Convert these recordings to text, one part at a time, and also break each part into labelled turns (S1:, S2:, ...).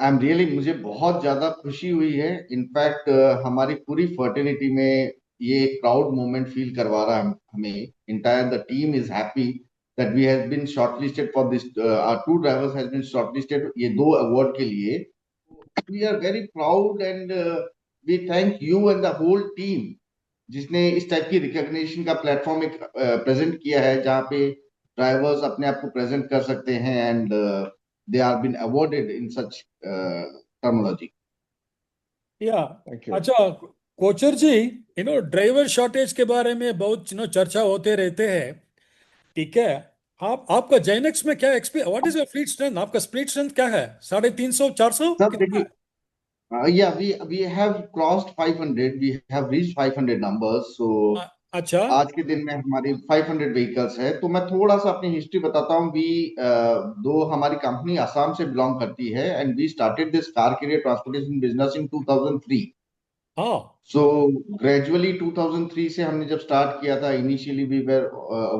S1: I am really, मुझे बहुत ज्यादा खुशी हुई है। इनफैक्ट हमारी पूरी फर्टिनिटी में ये एक प्राउड मोमेंट फील करवा रहा है हमें। Entire the team is happy that we have been shortlisted for this, our two drivers has been shortlisted ये दो अवार्ड के लिए। We are very proud and we thank you and the whole team जिसने इस type की recognition का platform एक present किया है, जहाँ पे ड्राइवर्स अपने आप को प्रेजेंट कर सकते हैं and they are been awarded in such terminology.
S2: या
S3: थैंक यू।
S2: अच्छा, कोचर जी, ड्राइवर शॉर्टेज के बारे में बहुत चर्चा होते रहते हैं। ठीक है। आपका जाइनेक्स में क्या experience, what is your fleet strength, आपका स्प्लिट स्ट्रेंथ क्या है? 350 400
S1: सर
S2: कितना है?
S1: देखिए, yeah, we have crossed 500, we have reached 500 numbers, so
S2: अच्छा।
S1: आज के दिन में हमारी 500 व्हीकल्स है। तो मैं थोड़ा सा अपनी हिस्ट्री बताता हूँ। वी दो हमारी कंपनी असम से बिलोंग करती है and we started this car carrier transportation business in 2003।
S2: हाँ।
S1: सो ग्रेजुअली 2003 से हमने जब स्टार्ट किया था, initially we were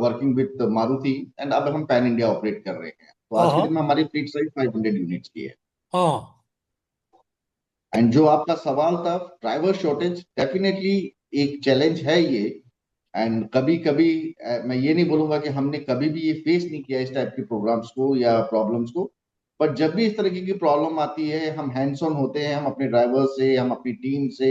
S1: working with Maruti and अब हम पैन इंडिया ऑपरेट कर रहे हैं। तो
S2: हाँ।
S1: आज के
S2: हाँ।
S1: दिन में हमारी फ्लीट साइज 500 यूनिट्स की है।
S2: हाँ।
S1: एंड जो आपका सवाल था, ड्राइवर शॉर्टेज डेफिनेटली एक चैलेंज है ये। एंड कभी कभी मैं ये नहीं बोलूंगा कि हमने कभी भी ये फेस नहीं किया इस टाइप के प्रोग्राम्स को या प्रॉब्लम्स को। बट जब भी इस तरीके की प्रॉब्लम आती है, हम हैंड्स ऑन होते हैं, हम अपने ड्राइवर से, हम अपनी टीम से,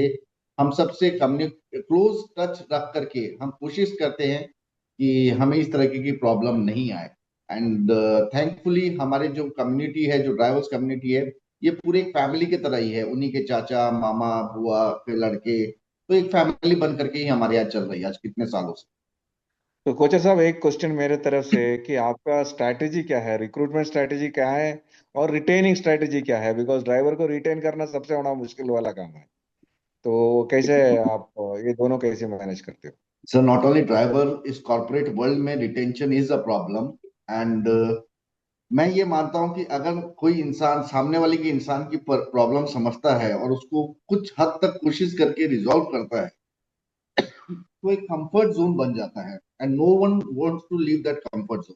S1: हम सबसे क्लोज टच रख करके हम कोशिश करते हैं कि हमें इस तरीके की प्रॉब्लम नहीं आए। एंड थैंकफुली हमारे जो कम्युनिटी है, जो ड्राइवर्स कम्युनिटी है, ये पूरे एक फैमिली की तरह ही है। उन्हीं के चाचा, मामा, बुआ के लड़के, तो एक फैमिली बन करके ही हमारे यहाँ चल रही है आज कितने सालों से।
S3: तो कोचर साहब, एक क्वेश्चन मेरे तरफ से कि आपका स्ट्रैटेजी क्या है, रिक्रूटमेंट स्ट्रैटेजी क्या है और रिटेनिंग स्ट्रैटेजी क्या है? बिकॉज ड्राइवर को रिटेन करना सबसे बड़ा मुश्किल वाला काम है। तो कैसे आप ये दोनों कैसे मैनेज करते हो?
S1: सो नॉट ओनली ड्राइवर, इस कॉर्पोरेट वर्ल्ड में retention is a problem. And मैं ये मानता हूं कि अगर कोई इंसान सामने वाले की इंसान की प्रॉब्लम समझता है और उसको कुछ हद तक कोशिश करके रिजॉल्व करता है, तो एक कंफर्ट जोन बन जाता है and no one wants to leave that comfort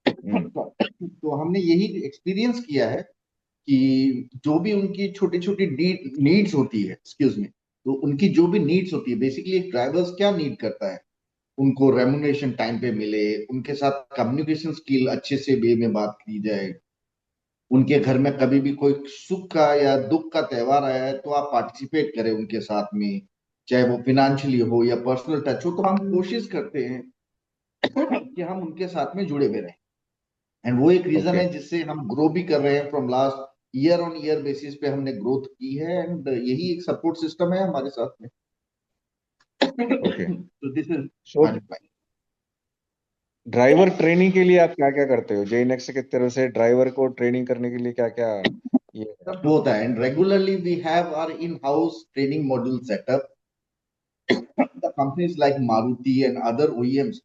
S3: hmm.
S1: Zone. तो हमने यही एक्सपीरियंस किया है कि जो भी उनकी छोटी छोटी नीड्स होती है, एक्सक्यूज मी, तो उनकी जो भी नीड्स होती है, बेसिकली एक ड्राइवर्स क्या नीड करता है, उनको रेमुनेशन टाइम पे मिले, उनके साथ कम्युनिकेशन स्किल अच्छे से वे में बात की जाए, उनके घर में कभी भी कोई सुख का या दुख का त्योहार आया है तो आप पार्टिसिपेट करें उनके साथ में, चाहे वो फिनेंशियली हो या पर्सनल टच हो। तो हम कोशिश करते हैं कि हम उनके साथ में जुड़े हुए रहें। एंड वो एक रीजन
S3: ओके।
S1: है जिससे हम ग्रो भी कर रहे हैं। From last year on year basis पे हमने ग्रोथ की है एंड यही एक सपोर्ट सिस्टम है हमारे साथ में।
S3: ओके।
S1: तो this is
S3: so
S1: my point.
S3: Driver training के लिए आप क्या क्या करते हो? जे नेक्स्ट की तरफ से ड्राइवर को ट्रेनिंग करने के लिए क्या क्या ये है?
S1: सब होता है and regularly we have our in house training module setup. The companies like Maruti and other OEMs,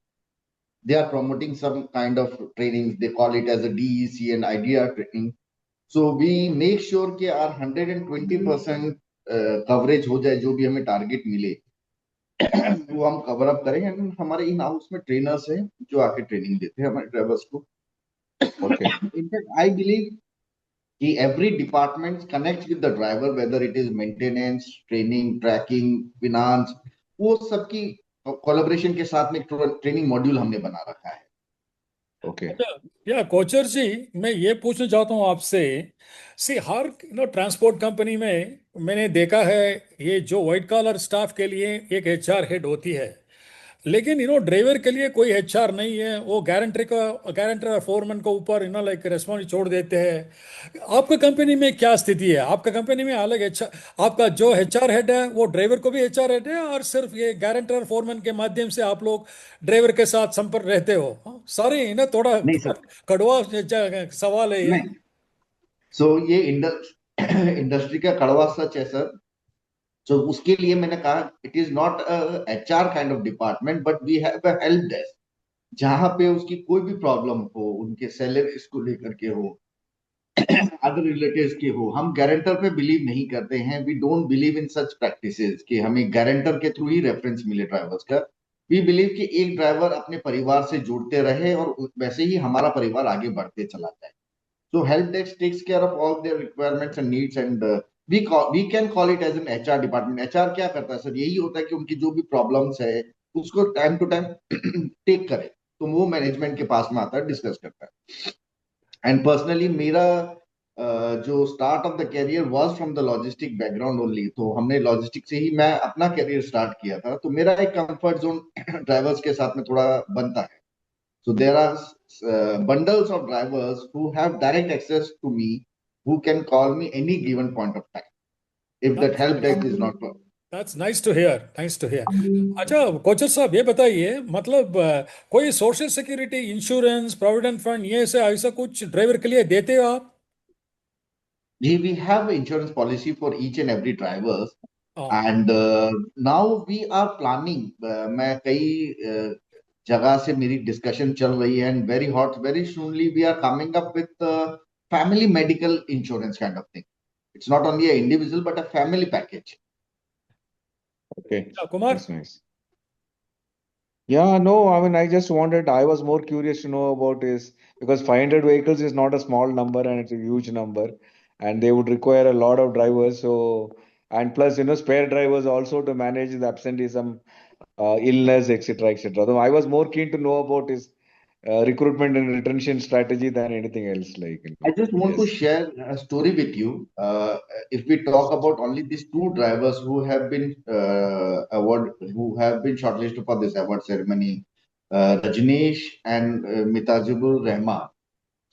S1: they are promoting some kind of trainings. They call it as a DEC and IDR training. So we make sure कि our 120% coverage हो जाए, जो भी हमें target मिले वो हम cover up करें। एंड हमारे इन हाउस में ट्रेनर्स हैं जो आके ट्रेनिंग देते हैं हमारे ड्राइवर्स को।
S3: ओके।
S1: इनफैक्ट आई बिलीव कि every department connect with the driver, whether it is maintenance, training, tracking, finance, वो सबकी कोलैबोरेशन के साथ में ट्रेनिंग मॉड्यूल हमने बना रखा है।
S3: ओके।
S2: अच्छा, या कोचर जी, मैं ये पूछना चाहता हूँ आपसे। हर ट्रांसपोर्ट कंपनी में मैंने देखा है, ये जो व्हाइट कॉलर स्टाफ के लिए एक एचआर हेड होती है, लेकिन ड्राइवर के लिए कोई एचआर नहीं है। वो गारंटर और फोरमैन को ऊपर लाइक रेस्पॉन्स छोड़ देते हैं। आपका कंपनी में क्या स्थिति है? आपका कंपनी में अलग एचआर, आपका जो एचआर हेड है वो ड्राइवर को भी एचआर हेड है, और सिर्फ ये गारंटर और फोरमैन के माध्यम से आप लोग ड्राइवर के साथ संपर्क रहते हो? हाँ, सॉरी थोड़ा
S1: नहीं सर,
S2: कड़वा सवाल है ये।
S1: नहीं। सो ये इंडस्ट्री का कड़वा सच है सर। सो उसके लिए मैंने कहा it is not HR kind of department, but we have a help desk. जहां पे उसकी कोई भी प्रॉब्लम हो, उनके सैलरीज को लेकर के हो, अदर रिलेटिव्स के हो, हम गारंटर पे बिलीव नहीं करते हैं। We don't believe in such practices कि हमें गारंटर के थ्रू ही रेफरेंस मिले ड्राइवर्स का। वी बिलीव कि एक ड्राइवर अपने परिवार से जुड़ते रहे और वैसे ही हमारा परिवार आगे बढ़ते चला जाए। So help desk takes care of all their requirements and needs, and we can call it as an HR department. HR क्या करता है सर, यही होता है कि उनकी जो भी प्रॉब्लम्स है उसको टाइम टू टाइम टेक करे, तो वो मैनेजमेंट के पास में आता है, डिस्कस करता है. एंड पर्सनली मेरा जो start of the career was from the logistic background only, तो हमने लॉजिस्टिक से ही मैं अपना करियर स्टार्ट किया था, तो मेरा एक कंफर्ट जोन ड्राइवर्स के साथ में थोड़ा बनता है. So there are bundles of drivers who have direct access to me, who can call me any given point of time if that
S2: That's
S1: help
S2: nice.
S1: desk is not working.
S2: That's nice to hear. Nice to hear. अच्छा कोचर साहब ये बताइए, मतलब कोई social security, insurance, provident fund ये से ऐसा कुछ ड्राइवर के लिए देते हो आप?
S1: We have insurance policy for each and every drivers,
S2: हाँ.
S1: and now we are planning. मैं कई जगह से मेरी डिस्कशन चल रही है, and very hot, very soonly we are coming up with family medical insurance kind of thing. It's not only an individual but a family package.
S3: Okay,
S2: Kumar.
S3: that's nice. Yeah, no, I mean, I was more curious to know about is because 500 vehicles is not a small number and it's a huge number, and they would require a lot of drivers. So, and plus, spare drivers also to manage the absenteeism, illness, etc., etc. So, I was more keen to know about his recruitment and retention strategy than anything else.
S1: I just want to
S3: Yes.
S1: share a story with you. If we talk about only these two drivers who have been who have been shortlisted for this award ceremony, Rajneesh and Mitajibur Rahman.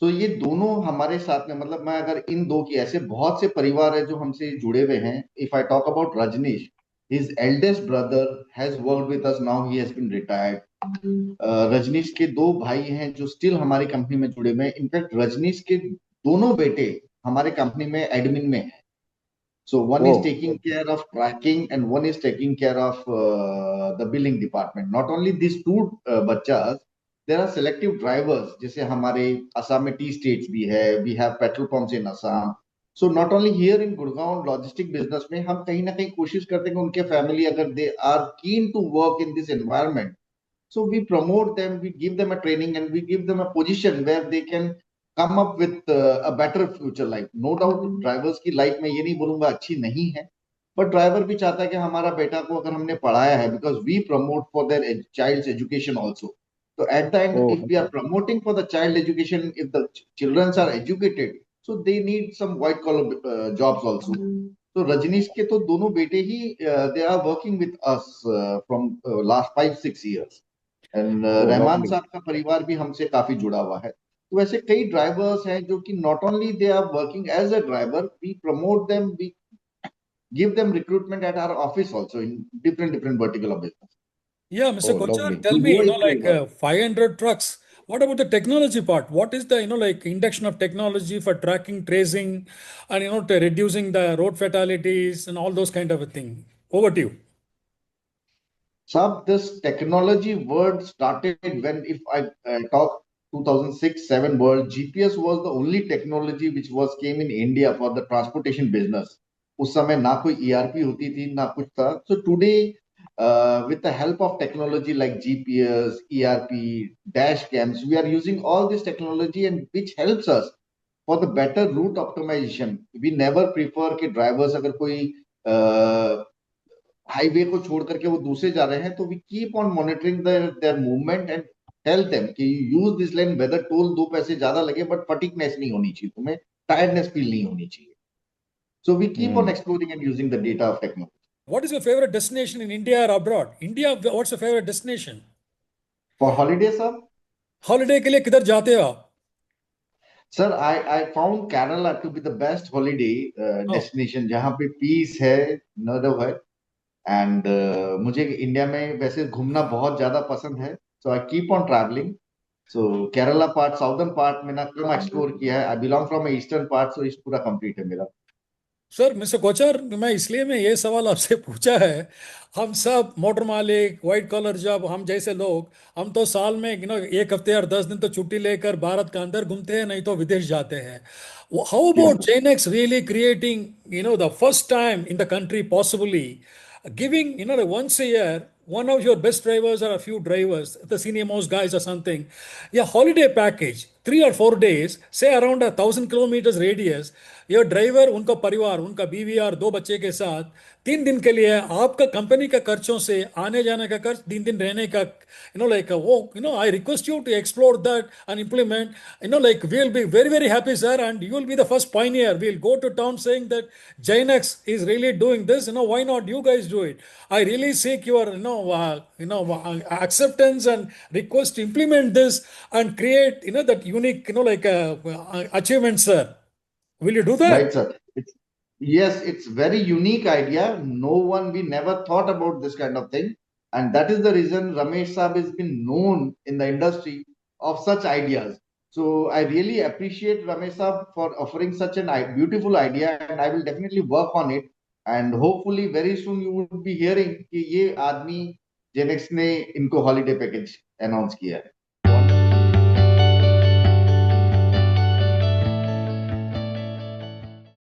S1: तो ये दोनों हमारे साथ में, मतलब मैं अगर इन दो की, ऐसे बहुत से परिवार है जो हमसे जुड़े हुए हैं. If I talk about Rajneesh, his eldest brother has worked with us, now he has been retired. Rajneesh के दो भाई हैं जो स्टिल हमारी कंपनी में जुड़े हुए हैं. इनफैक्ट रजनीश के दोनों बेटे हमारे कंपनी में एडमिन में हैं. So one is taking care of tracking and one is taking care of the billing department. Not only these two बच्चास, there are selective drivers. जैसे हमारे असम में टी स्टेट्स भी है, we have petrol pumps in Assam. So not only here in Gurgaon logistic business में हम कहीं ना कहीं कोशिश करते हैं कि उनके फैमिली अगर they are keen to work in this environment, so we promote them, we give them a training and we give them a position where they can come up with a better future life. No doubt drivers की life में ये नहीं बोलूंगा अच्छी नहीं है, but driver भी चाहता है कि हमारा बेटा को अगर हमने पढ़ाया है, because we promote for their childs education also. तो at the end if we are promoting for the child education, if the childrens are educated, so they need some white collar jobs also. तो रजनीश के तो दोनों बेटे ही they are working with us from last 5-6 years. And Rahman साहब का परिवार भी हमसे काफी जुड़ा हुआ है. तो वैसे कई ड्राइवर्स हैं जो कि not only they are working as a driver, we promote them, we give them recruitment at our office also in different vertical of business.
S2: Yeah, Mr. Kochar,
S3: lovely.
S2: tell me,
S1: वो एक
S2: like 500 trucks. What about the technology part? What is the, like induction of technology for tracking, tracing, and, to reducing the road fatalities and all those kind of a thing? Over to you.
S1: Sab, this technology word started when, if I talk 2006-7 world, GPS was the only technology which was came in India for the transportation business. उस समय ना कोई ERP होती थी ना कुछ था. So today, with the help of technology like GPS, ERP, dash cams, we are using all this technology and which helps us for the better route optimization. We never prefer कि drivers अगर कोई highway को छोड़ करके वो दूसरे जा रहे हैं, तो we keep on monitoring their movement and tell them कि use this line, whether toll 2 पैसे ज्यादा लगे बट फटीगनेस नहीं होनी चाहिए, तुम्हें टायर्डनेस फील नहीं होनी चाहिए. So we keep on exploring and using the data of technology.
S2: What is your favorite destination in India or abroad? India, what's your favorite destination?
S1: For holiday, sir?
S2: Holiday के लिए किधर जाते हो आप?
S1: Sir, I found Kerala to be the best holiday destination, जहाँ पे piece है, nerve है. एंड मुझे इंडिया में वैसे घूमना बहुत ज्यादा पसंद है, so I keep on travelling. So Kerala part, southern part मैंने कम एक्सप्लोर किया है. I belong from eastern part, so इस पूरा कंप्लीट है मेरा.
S2: सर मिस्टर कोचर, मैं इसलिए मैं ये सवाल आपसे पूछा है, हम सब मोटर मालिक, व्हाइट कॉलर जॉब, हम जैसे लोग, हम तो साल में 1 हफ्ते और 10 दिन तो छुट्टी लेकर भारत के अंदर घूमते हैं, नहीं तो विदेश जाते हैं. How about JNX really creating the first time in the country possibly giving once a year one of your best drivers or a few drivers, the senior most guys or something, holiday package 3 or 4 days, say around 1,000 kilometers radius, your driver, उनका परिवार, उनका बीवी और 2 बच्चे के साथ 3 दिन के लिए आपका कंपनी का खर्चों से आने जाने का खर्च, 3 दिन रहने का, like oh, I request you to explore that and implement. Like we'll be very very happy, sir, and you will be the first pioneer. We'll go to town saying that Jainex is really doing this. Why not you guys do it? I really seek your acceptance and request to implement this and create that unique like achievement, sir. Will you do that?
S1: Right, sir. Yes, it's very unique idea. We never thought about this kind of thing. And that is the reason Ramesh Saab has been known in the industry of such ideas. So I really appreciate Ramesh Saab for offering such a beautiful idea, and I will definitely work on it. And hopefully very soon you will be hearing कि ये आदमी Gen X ने इनको holiday package announce किया है.